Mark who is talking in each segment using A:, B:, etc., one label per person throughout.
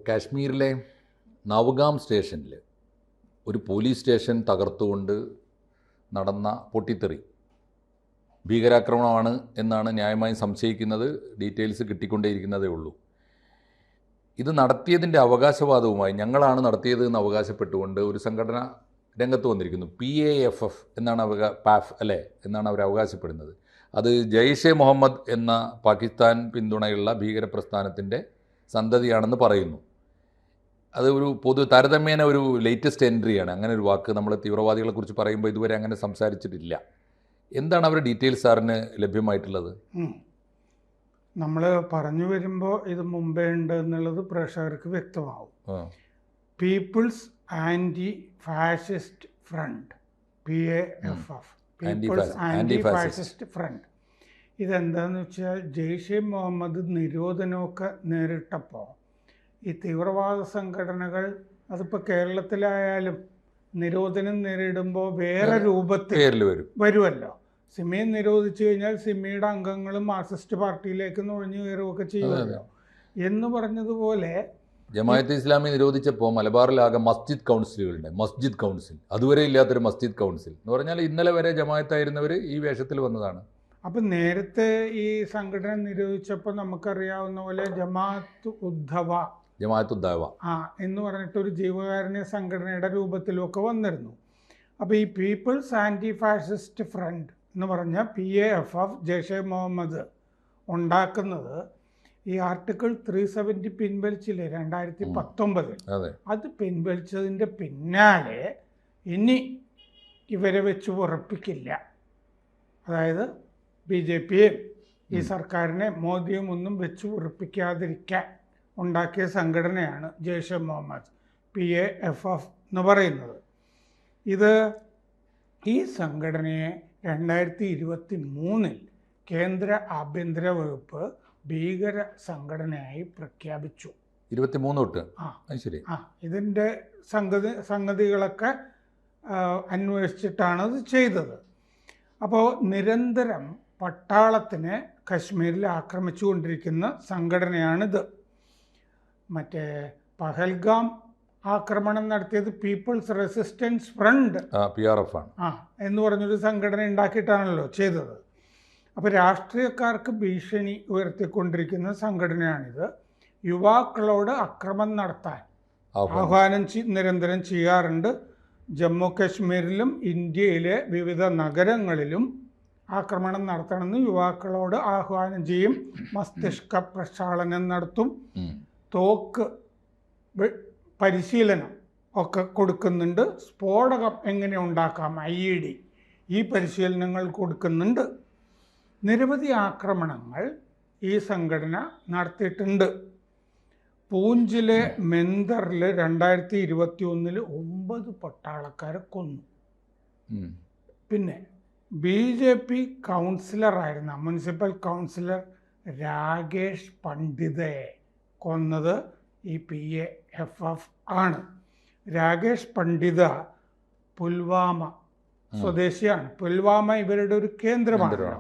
A: കാശ്മീരിലെ നവഗാം സ്റ്റേഷനിൽ ഒരു പോലീസ് സ്റ്റേഷൻ തകർത്തുകൊണ്ട് നടന്ന പൊട്ടിത്തെറി ഭീകരാക്രമണമാണ് എന്നാണ് ന്യായമായും സംശയിക്കുന്നത്. ഡീറ്റെയിൽസ് കിട്ടിക്കൊണ്ടേയിരിക്കുന്നതേ ഉള്ളൂ. ഇത് നടത്തിയതിൻ്റെ അവകാശവാദവുമായി ഞങ്ങളാണ് നടത്തിയത് എന്ന് അവകാശപ്പെട്ടുകൊണ്ട് ഒരു സംഘടന രംഗത്ത് വന്നിരിക്കുന്നു. PAFF എന്നാണ് പാഫ് അല്ലേ എന്നാണ് അവർ അവകാശപ്പെടുന്നത്. അത് ജയ്ഷെ മുഹമ്മദ് എന്ന പാകിസ്ഥാൻ പിന്തുണയുള്ള ഭീകരപ്രസ്ഥാനത്തിൻ്റെ സന്തതിയാണെന്ന് പറയുന്നു. അത് ഒരു താരതമ്യേന ഒരു ലേറ്റസ്റ്റ് എൻട്രിയാണ്. അങ്ങനെ ഒരു വാക്ക് നമ്മൾ തീവ്രവാദികളെക്കുറിച്ച് പറയുമ്പോൾ ഇതുവരെ അങ്ങനെ സംസാരിച്ചിട്ടില്ല. എന്താണ് അവരുടെ ഡീറ്റെയിൽസ് സാറിന് ലഭ്യമായിട്ടുള്ളത്?
B: നമ്മൾ പറഞ്ഞു വരുമ്പോൾ ഇത് മുമ്പേ ഉണ്ട് എന്നുള്ളത് പ്രേക്ഷകർക്ക് വ്യക്തമാവും. People's anti fascist front, PAFF, people's anti fascist front. ഇതെന്താണെന്ന് വെച്ചാൽ ജെയ്ഷെ മുഹമ്മദ് നിരോധനമൊക്കെ നേരിട്ടപ്പോൾ ഈ തീവ്രവാദ സംഘടനകൾ അതിപ്പോൾ കേരളത്തിലായാലും നിരോധനം നേരിടുമ്പോൾ വേറെ രൂപത്തിൽ വരുമല്ലോ. സിമിയെ നിരോധിച്ചു കഴിഞ്ഞാൽ സിമിയുടെ അംഗങ്ങളും മാർക്സിസ്റ്റ് പാർട്ടിയിലേക്ക് നുഴഞ്ഞു കയറുകയൊക്കെ ചെയ്യുമല്ലോ എന്ന് പറഞ്ഞതുപോലെ
A: ജമാഅത്തെ ഇസ്ലാമി നിരോധിച്ചപ്പോൾ മലബാറിലാകെ മസ്ജിദ് കൗൺസിലുകളുണ്ട്. മസ്ജിദ് കൗൺസിൽ, അതുവരെ ഇല്ലാത്തൊരു മസ്ജിദ് കൗൺസിൽ എന്ന് പറഞ്ഞാൽ ഇന്നലെ വരെ ജമാഅത്തായിരുന്നവർ ഈ വേഷത്തിൽ വന്നതാണ്.
B: അപ്പം നേരത്തെ ഈ സംഘടന നിരോധിച്ചപ്പോൾ നമുക്കറിയാവുന്ന പോലെ ജമാഅത്ത് ഉദ്ധവ എന്ന് പറഞ്ഞിട്ടൊരു ജീവകാരുണ്യ സംഘടനയുടെ രൂപത്തിലൊക്കെ വന്നിരുന്നു. അപ്പോൾ ഈ പീപ്പിൾസ് ആൻറ്റി ഫാഷിസ്റ്റ് ഫ്രണ്ട് എന്ന് പറഞ്ഞ PAFF ജെയ്ഷെ മുഹമ്മദ് ഉണ്ടാക്കുന്നത് ഈ ആർട്ടിക്കിൾ 370 പിൻവലിച്ചില്ലേ 2019, അത് പിൻവലിച്ചതിൻ്റെ പിന്നാലെ ഇനി ഇവരെ വെച്ച് ഉറപ്പിക്കില്ല. അതായത് BJPയും ഈ സർക്കാരിനെ മോദിയും ഒന്നും വെച്ച് ഉറപ്പിക്കാതിരിക്കാൻ ഉണ്ടാക്കിയ സംഘടനയാണ് ജെയ്ഷെ മുഹമ്മദ്, PAFF എന്ന് പറയുന്നത്. ഈ സംഘടനയെ 2023 കേന്ദ്ര ആഭ്യന്തര വകുപ്പ് ഭീകര സംഘടനയായി പ്രഖ്യാപിച്ചു.
A: 23 തൊട്ട് ശരി.
B: ഇതിൻ്റെ സംഗതികളൊക്കെ അന്വേഷിച്ചിട്ടാണ് ഇത് ചെയ്തത്. അപ്പോൾ നിരന്തരം പട്ടാളത്തിനെ കശ്മീരിൽ ആക്രമിച്ചുകൊണ്ടിരിക്കുന്ന സംഘടനയാണിത്. മറ്റേ പഹൽഗാം ആക്രമണം നടത്തിയത് പീപ്പിൾസ് റെസിസ്റ്റൻസ് ഫ്രണ്ട്
A: PRF
B: എന്ന് പറഞ്ഞൊരു സംഘടന ഉണ്ടാക്കിയിട്ടാണല്ലോ ചെയ്തത്. അപ്പോൾ രാഷ്ട്രീയക്കാർക്ക് ഭീഷണി ഉയർത്തിക്കൊണ്ടിരിക്കുന്ന സംഘടനയാണിത്. യുവാക്കളോട് അക്രമം നടത്താൻ ആഹ്വാനം നിരന്തരം ചെയ്യാറുണ്ട്. ജമ്മു കാശ്മീരിലും ഇന്ത്യയിലെ വിവിധ നഗരങ്ങളിലും ആക്രമണം നടത്തണമെന്ന് യുവാക്കളോട് ആഹ്വാനം ചെയ്യും. മസ്തിഷ്ക പ്രക്ഷാളനം നടത്തും. തോക്ക് പരിശീലനം ഒക്കെ കൊടുക്കുന്നുണ്ട്. സ്ഫോടകം എങ്ങനെ ഉണ്ടാക്കാം, IED, ഈ പരിശീലനങ്ങൾ കൊടുക്കുന്നുണ്ട്. നിരവധി ആക്രമണങ്ങൾ ഈ സംഘടന നടത്തിയിട്ടുണ്ട്. പൂഞ്ചിലെ മെന്തറിൽ 2021 9 പട്ടാളക്കാരെ കൊന്നു. പിന്നെ BJP കൗൺസിലറായിരുന്ന മുനിസിപ്പൽ കൗൺസിലർ രാകേഷ് പണ്ഡിതയെ കൊന്നത് ഈ PAFF ആണ്. രാകേഷ് പണ്ഡിത പുൽവാമ സ്വദേശിയാണ്. പുൽവാമ ഇവരുടെ ഒരു കേന്ദ്രമാണ്.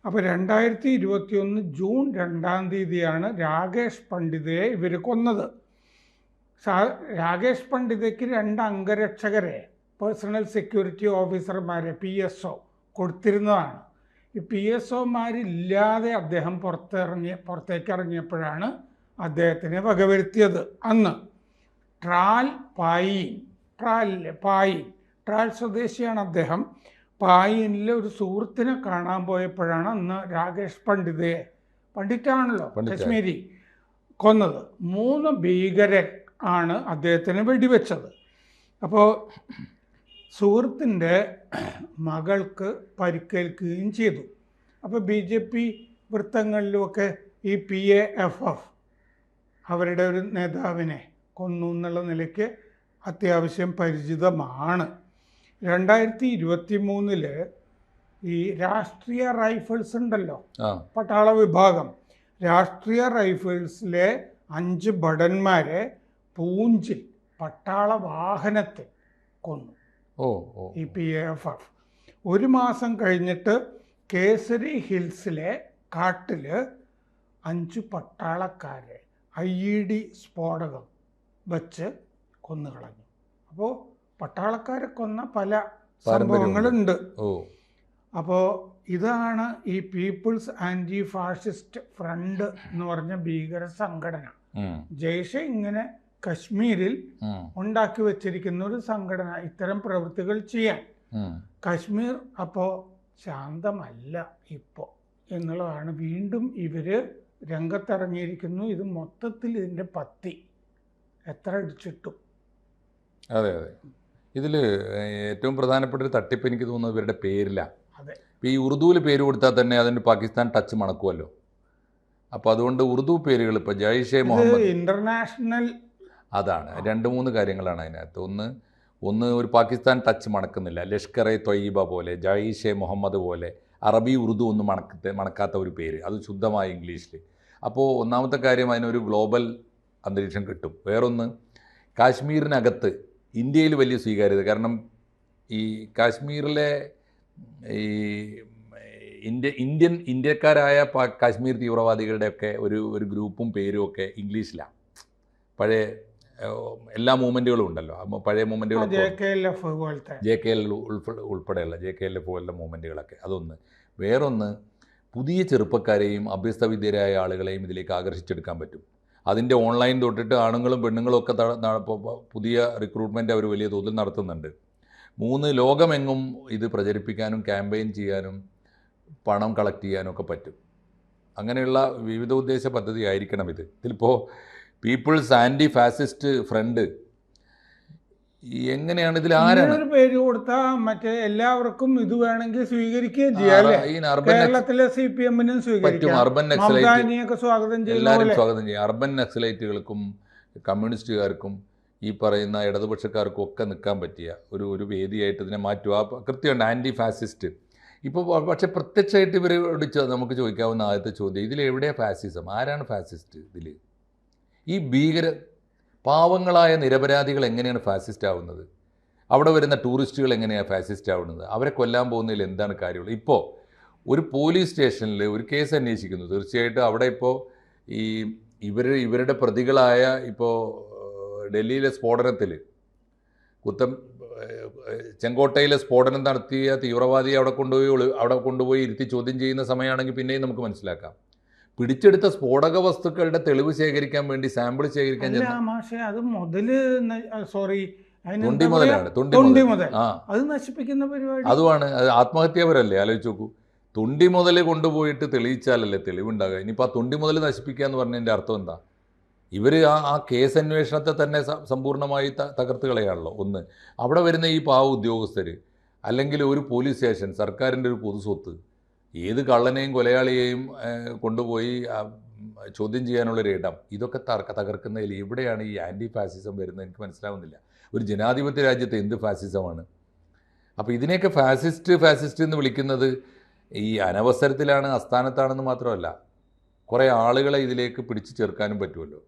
B: അപ്പോൾ 2021 ജൂൺ 2 രാകേഷ് പണ്ഡിതയെ ഇവർ കൊന്നത്. രാകേഷ് പണ്ഡിതയ്ക്ക് 2 അംഗരക്ഷകരെ, പേഴ്സണൽ സെക്യൂരിറ്റി ഓഫീസർമാരെ, PSO കൊടുത്തിരുന്നതാണ്. ഈ PSOമാരില്ലാതെ അദ്ദേഹം പുറത്തേക്ക് ഇറങ്ങിയപ്പോഴാണ് അദ്ദേഹത്തിനെ വകവരുത്തിയത്. അന്ന് ട്രാൽ സ്വദേശിയാണ് അദ്ദേഹം. പായിനിലെ ഒരു സുഹൃത്തിനെ കാണാൻ പോയപ്പോഴാണ് അന്ന് രാകേഷ് പണ്ഡിറ്റാണല്ലോ കശ്മീരി, കൊന്നത്. 3 ഭീകരർ ആണ് അദ്ദേഹത്തിന് വെടിവെച്ചത്. അപ്പോൾ സുഹൃത്തിൻ്റെ മകൾക്ക് പരിക്കേൽക്കുകയും ചെയ്തു. അപ്പോൾ BJP വൃത്തങ്ങളിലുമൊക്കെ ഈ PAFF അവരുടെ ഒരു നേതാവിനെ കൊന്നു എന്നുള്ള നിലയ്ക്ക് അത്യാവശ്യം പരിചിതമാണ്. 2023 ഈ രാഷ്ട്രീയ റൈഫിൾസ് ഉണ്ടല്ലോ, പട്ടാള വിഭാഗം, രാഷ്ട്രീയ റൈഫിൾസിലെ 5 ഭടന്മാരെ പൂഞ്ചിൽ പട്ടാള വാഹനത്തിൽ കൊന്നു ഈ PAFF. 1 മാസം കഴിഞ്ഞിട്ട് കേസരി ഹിൽസിലെ കാട്ടിൽ 5 പട്ടാളക്കാരെ IED സ്ഫോടകം വച്ച് കൊന്നുകളഞ്ഞു. അപ്പോൾ പട്ടാളക്കാരെ കൊന്ന പല
A: പാരമ്പര്യമുണ്ട്.
B: സംഭവങ്ങളുണ്ട്.
A: ഓ
B: അപ്പോൾ ഇതാണ് ഈ പീപ്പിൾസ് ആൻറ്റി ഫാഷിസ്റ്റ് ഫ്രണ്ട് എന്ന് പറഞ്ഞ ഭീകര സംഘടന. ജയ്ഷെ ഇങ്ങനെ കശ്മീരിൽ ഉണ്ടാക്കി വെച്ചിരിക്കുന്ന ഒരു സംഘടന ഇത്തരം പ്രവൃത്തികൾ ചെയ്യാൻ. കശ്മീർ അപ്പോൾ ശാന്തമല്ല ഇപ്പോൾ എന്നുള്ളതാണ്. വീണ്ടും ഇവര് രംഗത്തിറങ്ങിയിരിക്കുന്നു. ഇത് മൊത്തത്തിൽ ഇതിൻ്റെ പത്തി എത്ര അടിച്ചിട്ടു.
A: അതെ അതെ. ഇതിൽ ഏറ്റവും പ്രധാനപ്പെട്ട ഒരു തട്ടിപ്പ് എനിക്ക് തോന്നുന്നത് ഇവരുടെ പേരിലാണ്.
B: അതെ,
A: ഇപ്പോൾ ഈ ഉറുദുവിൽ പേര് കൊടുത്താൽ തന്നെ അതിന് പാകിസ്ഥാൻ ടച്ച് മണക്കുമല്ലോ. അപ്പോൾ അതുകൊണ്ട് ഉറുദു പേരുകൾ ഇപ്പോൾ ജയ്ഷെ മുഹമ്മദ്
B: ഇന്റർനാഷണൽ,
A: അതാണ് 2-3 കാര്യങ്ങളാണ് അതിനകത്ത്. ഒന്ന് ഒരു പാകിസ്ഥാൻ ടച്ച് മണക്കുന്നില്ല. ലഷ്കർ എ തൊയ്യബ പോലെ, ജയ്ഷെ മുഹമ്മദ് പോലെ അറബി ഉറുദു ഒന്നും മണക്കാത്ത ഒരു പേര്, അത് ശുദ്ധമായ ഇംഗ്ലീഷിൽ. അപ്പോൾ ഒന്നാമത്തെ കാര്യം അതിനൊരു ഗ്ലോബൽ അന്തരീക്ഷം കിട്ടും. വേറൊന്ന്, കാശ്മീരിനകത്ത് ഇന്ത്യയിൽ വലിയ സ്വീകാര്യത. കാരണം ഈ കാശ്മീരിലെ ഈ ഇന്ത്യക്കാരായ കാശ്മീർ തീവ്രവാദികളുടെയൊക്കെ ഒരു ഗ്രൂപ്പും പേരും ഒക്കെ ഇംഗ്ലീഷിലാണ്. പഴയ എല്ലാ മൂവ്മെൻറ്റുകളും ഉണ്ടല്ലോ, പഴയ മൂവ്മെൻറ്റുകളൊക്കെ JKL ഉൾപ്പെടെയുള്ള JKL പോലുള്ള മൂവ്മെൻറ്റുകളൊക്കെ. അതൊന്ന്. വേറൊന്ന്, പുതിയ ചെറുപ്പക്കാരെയും അഭ്യസ്തവിദ്യരായ ആളുകളെയും ഇതിലേക്ക് ആകർഷിച്ചെടുക്കാൻ പറ്റും. അതിൻ്റെ ഓൺലൈൻ തൊട്ടിട്ട് ആണുങ്ങളും പെണ്ണുങ്ങളും ഒക്കെ പുതിയ റിക്രൂട്ട്മെൻറ്റ് അവർ വലിയ തോതിൽ നടത്തുന്നുണ്ട്. 3, ലോകമെങ്ങും ഇത് പ്രചരിപ്പിക്കാനും ക്യാമ്പയിൻ ചെയ്യാനും പണം കളക്ട് ചെയ്യാനും ഒക്കെ പറ്റും. അങ്ങനെയുള്ള വിവിധ ഉദ്ദേശ പദ്ധതി ആയിരിക്കണം ഇത്. ഇതിലിപ്പോൾ പീപ്പിൾസ് ആൻറ്റി ഫാസിസ്റ്റ് ഫ്രണ്ട് എങ്ങനെയാണ്, ഇതിൽ ആരാണ്
B: പേര് കൊടുത്താൽ മറ്റേ എല്ലാവർക്കും ഇത് വേണമെങ്കിൽ സ്വീകരിക്കുകയും ചെയ്യാം. കേരളത്തിലെ CPM-നും സ്വീകരിക്കാം,
A: അർബൻ നക്സലൈറ്റ്
B: സ്വാഗതം
A: എല്ലാവരും സ്വാഗതം ചെയ്യും. അർബൻ നക്സലൈറ്റുകൾക്കും കമ്മ്യൂണിസ്റ്റുകാർക്കും ഈ പറയുന്ന ഇടതുപക്ഷക്കാർക്കും ഒക്കെ നിൽക്കാൻ പറ്റിയ ഒരു വേദിയായിട്ട് ഇതിനെ മാറ്റുക. കൃത്യമുണ്ട് ആൻറ്റി ഫാസിസ്റ്റ്. ഇപ്പോൾ പക്ഷേ പ്രത്യക്ഷമായിട്ട് ഇവരോട് നമുക്ക് ചോദിക്കാവുന്ന ആദ്യത്തെ ചോദ്യം, ഇതിലെവിടെയാണ് ഫാസിസം? ആരാണ് ഫാസിസ്റ്റ്? ഇതിൽ ഈ പാവങ്ങളായ നിരപരാധികൾ എങ്ങനെയാണ് ഫാസിസ്റ്റ് ആവുന്നത്? അവിടെ വരുന്ന ടൂറിസ്റ്റുകൾ എങ്ങനെയാണ് ഫാസിസ്റ്റ് ആവുന്നത്? അവരെ കൊല്ലാൻ പോകുന്നതിൽ എന്താണ് കാര്യമുള്ളത്? ഇപ്പോൾ ഒരു പോലീസ് സ്റ്റേഷനിൽ ഒരു കേസ് അന്വേഷിക്കുന്നു, തീർച്ചയായിട്ടും അവിടെ ഇപ്പോൾ ഇവരുടെ പ്രതികളായ ഇപ്പോൾ ഡൽഹിയിലെ സ്ഫോടനത്തിൽ ചെങ്കോട്ടയിലെ സ്ഫോടനം നടത്തിയ തീവ്രവാദിയെ അവിടെ കൊണ്ടുപോയി ഇരുത്തി ചോദ്യം ചെയ്യുന്ന സമയമാണെങ്കിൽ പിന്നെയും നമുക്ക് മനസ്സിലാക്കാം. പിടിച്ചെടുത്ത സ്ഫോടക വസ്തുക്കളുടെ തെളിവ് ശേഖരിക്കാൻ വേണ്ടി സാമ്പിൾ ശേഖരിക്കാൻ
B: അത് നശിപ്പിക്കുന്ന പരിപാടി.
A: അതുമാണ് ആത്മഹത്യാപരല്ലേ? ആലോചിച്ച് നോക്കൂ. തൊണ്ടി മുതൽ കൊണ്ടുപോയിട്ട് തെളിയിച്ചാലല്ലേ തെളിവുണ്ടാകുക. ഇനിയിപ്പോൾ ആ തൊണ്ടി മുതൽ നശിപ്പിക്കുക എന്ന് പറഞ്ഞതിൻ്റെ അർത്ഥം എന്താ? ഇവർ ആ കേസ് അന്വേഷണത്തെ തന്നെ സമ്പൂർണ്ണമായി തകർത്ത് കളയാണല്ലോ. ഒന്ന്, അവിടെ വരുന്ന ഈ പാവ ഉദ്യോഗസ്ഥർ, അല്ലെങ്കിൽ ഒരു പോലീസ് സ്റ്റേഷൻ, സർക്കാരിൻ്റെ ഒരു പൊതുസ്വത്ത്, ഏത് കള്ളനെയും കൊലയാളിയെയും കൊണ്ടുപോയി ചോദ്യം ചെയ്യാനുള്ളൊരു ഇടം, ഇതൊക്കെ തകർക്കുന്നതിൽ എവിടെയാണ് ഈ ആൻറ്റി ഫാസിസം വരുന്നത്? എനിക്ക് മനസ്സിലാവുന്നില്ല. ഒരു ജനാധിപത്യ രാജ്യത്ത് എന്ത് ഫാസിസമാണ്? അപ്പോൾ ഇതിനെയൊക്കെ ഫാസിസ്റ്റ് എന്ന് വിളിക്കുന്നത് ഈ അനവസരത്തിലാണ്, അസ്ഥാനത്താണെന്ന് മാത്രമല്ല, കുറേ ആളുകളെ ഇതിലേക്ക് പിടിച്ചു ചേർക്കാനും പറ്റുമല്ലോ.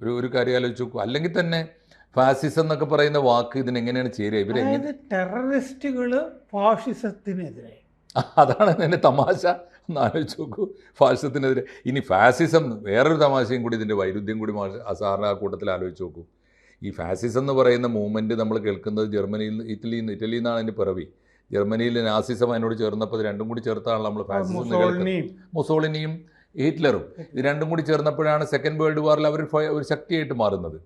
A: ഒരു കാര്യം ആലോചിച്ച് നോക്കൂ. അല്ലെങ്കിൽ തന്നെ ഫാസിസം എന്നൊക്കെ പറയുന്ന വാക്ക് ഇതിനെങ്ങനെയാണ് ചേരുക? ഇവരെങ്ങനെ
B: ടെററിസ്റ്റുകൾ ഫാഷിസത്തിനെതിരെ,
A: അതാണ് എൻ്റെ തമാശ. ഒന്ന് ആലോചിച്ച് നോക്കൂ, ഫാഷിസത്തിനെതിരെ. ഇനി ഫാസിസം വേറൊരു തമാശയും കൂടി, ഇതിൻ്റെ വൈരുദ്ധ്യം കൂടി സാറിന് ആ കൂട്ടത്തിൽ ആലോചിച്ച് നോക്കൂ. ഈ ഫാസിസം എന്ന് പറയുന്ന മൂവ്മെൻറ്റ് നമ്മൾ കേൾക്കുന്നത് ജർമ്മനിയിൽ ഇറ്റലിയിൽ നിന്നാണ് അതിൻ്റെ പിറവി. ജർമ്മനിയിൽ നാസിസം അതിനോട് ചേർന്നപ്പോൾ ഇത് രണ്ടും കൂടി ചേർത്താണല്ലോ നമ്മൾ ഫാസിസം കേൾക്കുന്നത്. മുസോളിനിയും ഹിറ്റ്ലറും ഇത് രണ്ടും കൂടി ചേർന്നപ്പോഴാണ് സെക്കൻഡ് വേൾഡ് വാറിൽ അവർ ഒരു ശക്തിയായിട്ട് മാറുന്നത്.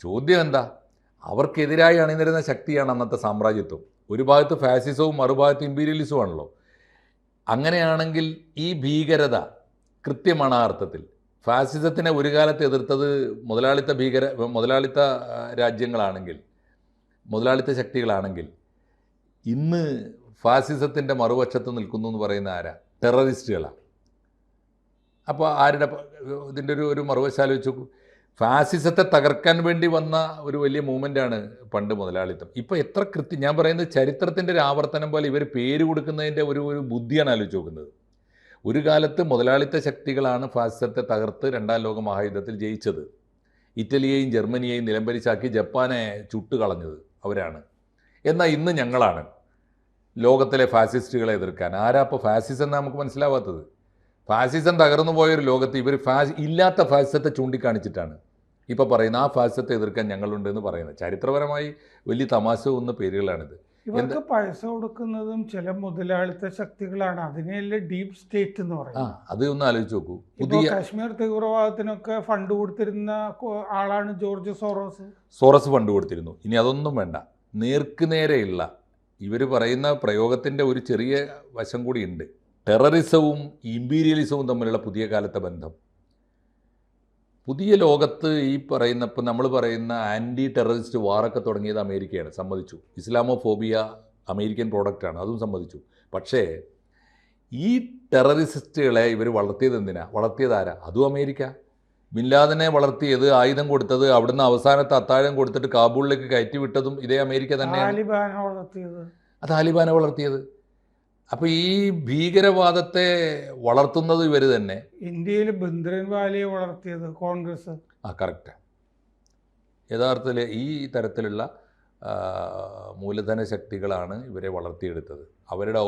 A: ചോദ്യം എന്താ? അവർക്കെതിരായി അണിനിരുന്ന ശക്തിയാണ് അന്നത്തെ സാമ്രാജ്യത്വം. ഒരു ഭാഗത്ത് ഫാസിസവും മറുഭാഗത്ത് ഇമ്പീരിയലിസവും ആണല്ലോ. അങ്ങനെയാണെങ്കിൽ ഈ ഭീകരത കൃത്യമാണ് ആ അർത്ഥത്തിൽ. ഫാസിസത്തിനെ ഒരു കാലത്ത് എതിർത്തത് മുതലാളിത്ത രാജ്യങ്ങളാണെങ്കിൽ, മുതലാളിത്ത ശക്തികളാണെങ്കിൽ, ഇന്ന് ഫാസിസത്തിൻ്റെ മറുപക്ഷത്ത് നിൽക്കുന്നു എന്ന് പറയുന്ന ആരാ? ടെററിസ്റ്റുകളാണ്. അപ്പോൾ ആരുടെ ഇതിൻ്റെ ഒരു മറുവശം ആലോചിച്ച് നോക്കൂ. ഫാസിസത്തെ തകർക്കാൻ വേണ്ടി വന്ന ഒരു വലിയ മൂവ്മെൻറ്റാണ് പണ്ട് മുതലാളിത്തം. ഇപ്പോൾ എത്ര ഞാൻ പറയുന്നത് ചരിത്രത്തിൻ്റെ ഒരു ആവർത്തനം പോലെ ഇവർ പേര് കൊടുക്കുന്നതിൻ്റെ ഒരു ബുദ്ധിയാണ് ആലോചിച്ച് നോക്കുന്നത്. ഒരു കാലത്ത് മുതലാളിത്ത ശക്തികളാണ് ഫാസിസത്തെ തകർത്ത് 2ാം ലോക മഹായുദ്ധത്തിൽ ജയിച്ചത്. ഇറ്റലിയെയും ജർമ്മനിയെയും നിലംപരിച്ചാക്കി ജപ്പാനെ ചുട്ടുകളഞ്ഞത് അവരാണ്. എന്നാൽ ഇന്ന് ഞങ്ങളാണ് ലോകത്തിലെ ഫാസിസ്റ്റുകളെ എതിർക്കാൻ. ആരാ ഇപ്പോൾ ഫാസിസം എന്ന് നമുക്ക് മനസ്സിലാവാത്തത്? ഫാസിസം തകർന്നു പോയൊരു ലോകത്ത് ഇവർ ഇല്ലാത്ത ഫാസിസത്തെ ചൂണ്ടിക്കാണിച്ചിട്ടാണ് ഇപ്പോൾ പറയുന്ന ആ ഫാസിസത്തെ എതിർക്കാൻ ഞങ്ങളുണ്ട് എന്ന് പറയുന്നത് ചരിത്രപരമായി വലിയ തമാശ തോന്നുന്ന പേരുകളാണിത്.
B: ഇവർക്ക് പൈസ കൊടുക്കുന്നതും ചില മുതലാളിത്ത ശക്തികളാണ്, അതിനെയല്ലേ ഡീപ് സ്റ്റേറ്റ് എന്ന് പറയുന്നത്.
A: അത് ഒന്ന് ആലോചിച്ച് നോക്കൂ.
B: പുതിയ കാശ്മീർ തീവ്രവാദത്തിനൊക്കെ ഫണ്ട് കൊടുത്തിരുന്ന ആളാണ് ജോർജ് സോറോസ്.
A: സോറസ് ഫണ്ട് കൊടുത്തിരുന്നു. ഇനി അതൊന്നും വേണ്ട, നേർക്കുനേരെയുള്ള ഇവർ പറയുന്ന പ്രയോഗത്തിൻ്റെ ഒരു ചെറിയ വശം കൂടി ഉണ്ട്. ടെററിസവും ഇമ്പീരിയലിസവും തമ്മിലുള്ള പുതിയ കാലത്തെ ബന്ധം. പുതിയ ലോകത്ത് ഈ പറയുന്ന ഇപ്പം നമ്മൾ പറയുന്ന ആൻറ്റി ടെററിസ്റ്റ് വാറൊക്കെ തുടങ്ങിയത് അമേരിക്കയാണ്, സമ്മതിച്ചു. ഇസ്ലാമോഫോബിയ അമേരിക്കൻ പ്രോഡക്റ്റാണ്, അതും സമ്മതിച്ചു. പക്ഷേ ഈ ടെററിസ്റ്റുകളെ ഇവർ വളർത്തിയത് എന്തിനാ? വളർത്തിയതാരാ? അതും അമേരിക്ക. ബിൻ ലാദനെ വളർത്തിയത്, ആയുധം കൊടുത്തത്, അവിടുന്ന് അവസാനത്തെ അത്താഴം കൊടുത്തിട്ട് കാബൂളിലേക്ക് കയറ്റി വിട്ടതും ഇതേ അമേരിക്ക തന്നെയാണ്. താലിബാനെ വളർത്തിയത്. അപ്പോൾ ഈ ഭീകരവാദത്തെ വളർത്തുന്നത് ഇവർ തന്നെ.
B: ഇന്ത്യയിൽ ബന്ദ്രൻവാലയെ വളർത്തിയത് കോൺഗ്രസ്.
A: കറക്റ്റ്. യഥാർത്ഥത്തിൽ ഈ തരത്തിലുള്ള മൂലധന ശക്തികളാണ് ഇവരെ വളർത്തിയെടുത്തത്. അവരുടെ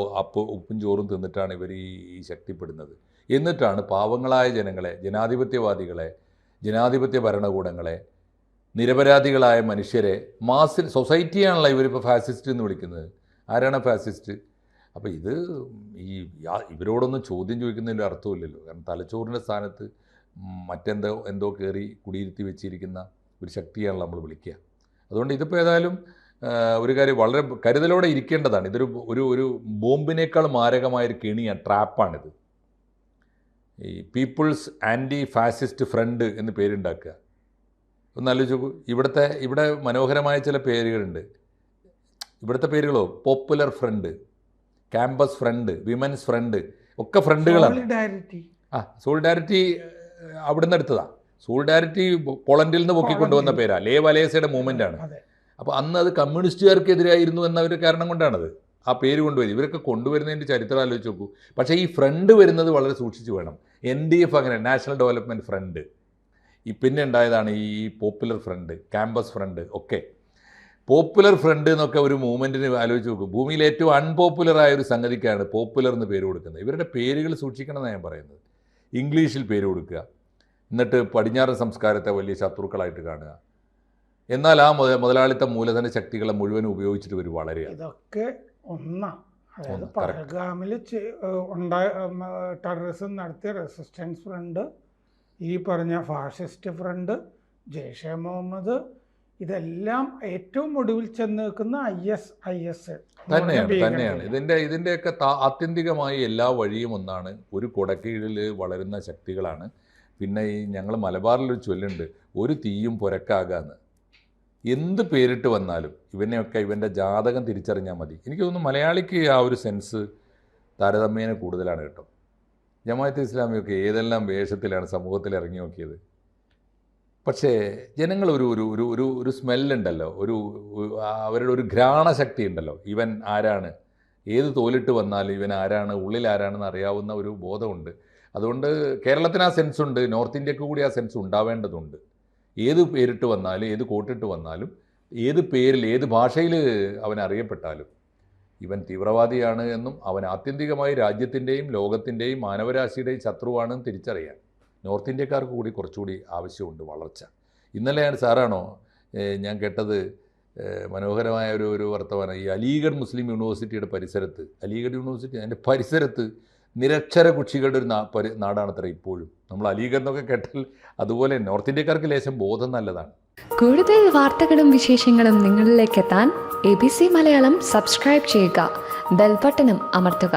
A: ഉപ്പും ചോറും തിന്നിട്ടാണ് ഇവർ ഈ ശക്തിപ്പെടുന്നത്. എന്നിട്ടാണ് പാവങ്ങളായ ജനങ്ങളെ, ജനാധിപത്യവാദികളെ, ജനാധിപത്യ ഭരണകൂടങ്ങളെ, നിരപരാധികളായ മനുഷ്യരെ, മാസിൽ സൊസൈറ്റിയാണല്ലോ ഇവരിപ്പോൾ ഫാസിസ്റ്റ് എന്ന് വിളിക്കുന്നത്. ആരാണ് ഫാസിസ്റ്റ്? അപ്പോൾ ഇത് ഇവരോടൊന്നും ചോദ്യം ചോദിക്കുന്നതിൽ അർത്ഥമില്ലല്ലോ. കാരണം തലച്ചോറിൻ്റെ സ്ഥാനത്ത് എന്തോ കയറി കുടിയിരുത്തി വെച്ചിരിക്കുന്ന ഒരു ശക്തിയാണല്ലോ നമ്മൾ വിളിക്കുക. അതുകൊണ്ട് ഇതിപ്പോൾ ഏതായാലും ഒരു കാര്യം വളരെ കരുതലോടെ ഇരിക്കേണ്ടതാണ്. ഇതൊരു ഒരു ബോംബിനേക്കാൾ മാരകമായൊരു കെണിയാണ്, ട്രാപ്പാണിത്. ഈ പീപ്പിൾസ് ആൻറ്റി ഫാസിസ്റ്റ് ഫ്രണ്ട് എന്ന് പേരുണ്ടാക്കുക. ഒന്ന് ആലോചിച്ച് നോക്കൂ. ഇവിടെ മനോഹരമായ ചില പേരുകളുണ്ട്. ഇവിടുത്തെ പേരുകളോ popular front, campus front, women's front, ഒക്കെ ഫ്രണ്ടുകളാണ്. സോളിഡാരിറ്റി അവിടുന്ന് എടുത്തതാണ്. സോളിഡാരിറ്റി പോളണ്ടിൽ നിന്ന് പൊക്കിക്കൊണ്ടുവന്ന പേരാ. ലേ വലേസയുടെ മൂവ്മെൻ്റാണ്. അപ്പോൾ അന്ന് അത് കമ്മ്യൂണിസ്റ്റുകാർക്കെതിരായിരുന്നു എന്നവർ കാരണം കൊണ്ടാണത് ആ പേര് കൊണ്ടുവരും. ഇവരൊക്കെ കൊണ്ടുവരുന്നതിൻ്റെ ചരിത്രം ആലോചിച്ച് നോക്കൂ. പക്ഷേ ഈ ഫ്രണ്ട് വരുന്നത് വളരെ സൂക്ഷിച്ച് വേണം. NDF അങ്ങനെ, നാഷണൽ ഡെവലപ്മെൻറ്റ് ഫ്രണ്ട്. പിന്നെ ഉണ്ടായതാണ് ഈ പോപ്പുലർ ഫ്രണ്ട്, ക്യാമ്പസ് ഫ്രണ്ട് ഒക്കെ. പോപ്പുലർ ഫ്രണ്ട് എന്നൊക്കെ ഒരു മൂവ്മെൻറ്റിന് ആലോചിച്ച് നോക്കും. ഭൂമിയിൽ ഏറ്റവും അൺപോപ്പുലറായ ഒരു സംഗതിക്കാണ് പോപ്പുലർ എന്ന് പേര് കൊടുക്കുന്നത്. ഇവരുടെ പേരുകൾ സൂക്ഷിക്കണമെന്നാണ് ഞാൻ പറയുന്നത്. ഇംഗ്ലീഷിൽ പേര് കൊടുക്കുക, എന്നിട്ട് പടിഞ്ഞാറൻ സംസ്കാരത്തെ വലിയ ശത്രുക്കളായിട്ട് കാണുക. എന്നാൽ ആ മുതലാളിത്ത മൂലധന ശക്തികളെ മുഴുവൻ ഉപയോഗിച്ചിട്ട് ഇവർ വളരുക.
B: ഇതൊക്കെ ഒന്നാണ്. അതായത് പഹൽഗാമിൽ ടെററിസം നടത്തിയ റെസിസ്റ്റൻസ് ഫ്രണ്ട്, ഈ പറഞ്ഞ ഫാഷിസ്റ്റ് ഫ്രണ്ട്, ജെയ്ഷെ മുഹമ്മദ്, ഇതെല്ലാം ഏറ്റവും ഒടുവിൽ ചെന്ന് നിൽക്കുന്ന IS
A: തന്നെയാണ്. ഇതിൻ്റെയൊക്കെ ആത്യന്തികമായി എല്ലാ വഴിയും ഒന്നാണ്. ഒരു കുടക്കീഴിൽ വളരുന്ന ശക്തികളാണ്. പിന്നെ ഈ ഞങ്ങൾ മലബാറിലൊരു ചൊല്ലുണ്ട്, ഒരു തീയും പുരക്കാകാന്ന്. എന്ത് പേരിട്ട് വന്നാലും ഇവൻ്റെ ജാതകം തിരിച്ചറിഞ്ഞാൽ മതി. എനിക്ക് തോന്നുന്നു മലയാളിക്ക് ആ ഒരു സെൻസ് താരതമ്യേന കൂടുതലാണ് കേട്ടോ. ജമാഅത്തെ ഇസ്ലാമിയൊക്കെ ഏതെല്ലാം വേഷത്തിലാണ് സമൂഹത്തിൽ ഇറങ്ങി നോക്കിയത്. പക്ഷേ ജനങ്ങൾ ഒരു സ്മെല്ലുണ്ടല്ലോ, അവരുടെ ഒരു ഘ്രാണശക്തി ഉണ്ടല്ലോ. ഇവൻ ആരാണ്, ഏത് തോലിട്ട് വന്നാലും ഇവൻ ആരാണ്, ഉള്ളിൽ ആരാണെന്ന് അറിയാവുന്ന ഒരു ബോധമുണ്ട്. അതുകൊണ്ട് കേരളത്തിന് ആ സെൻസുണ്ട്, നോർത്ത് ഇന്ത്യക്ക് കൂടി ആ സെൻസ് ഉണ്ടാവേണ്ടതുണ്ട്. ഏത് പേരിട്ട് വന്നാലും, ഏത് കോട്ടിട്ട് വന്നാലും, ഏത് പേരിൽ, ഏത് ഭാഷയിൽ അവൻ അറിയപ്പെട്ടാലും ഇവൻ തീവ്രവാദിയാണ് എന്നും അവൻ ആത്യന്തികമായി രാജ്യത്തിൻ്റെയും ലോകത്തിൻ്റെയും മാനവരാശിയുടെയും ശത്രുവാണെന്ന് തിരിച്ചറിയാൻ നോർത്ത് ഇന്ത്യക്കാർക്ക് കൂടി കുറച്ചുകൂടി ആവശ്യമുണ്ട് വളർച്ച. ഇന്നലെയാണ് സാറാണോ ഞാൻ കേട്ടത് മനോഹരമായ ഒരു വർത്തമാനം. ഈ അലീഗഡ് മുസ്ലിം യൂണിവേഴ്സിറ്റിയുടെ പരിസരത്ത്, അലീഗഡ് യൂണിവേഴ്സിറ്റി അതിൻ്റെ പരിസരത്ത് നിരക്ഷര കുക്ഷികളുടെ ഒരു നാടാണത്ര ഇപ്പോഴും. നമ്മൾ അലീഗഡ് എന്നൊക്കെ കേട്ടാൽ അതുപോലെ നോർത്ത് ഇന്ത്യക്കാർക്ക് ലേശം ബോധം നല്ലതാണ്.
C: കൂടുതൽ വാർത്തകളും വിശേഷങ്ങളും നിങ്ങളിലേക്ക് എത്താൻ ABC മലയാളം സബ്സ്ക്രൈബ് ചെയ്യുക, ബെൽബട്ടനും അമർത്തുക.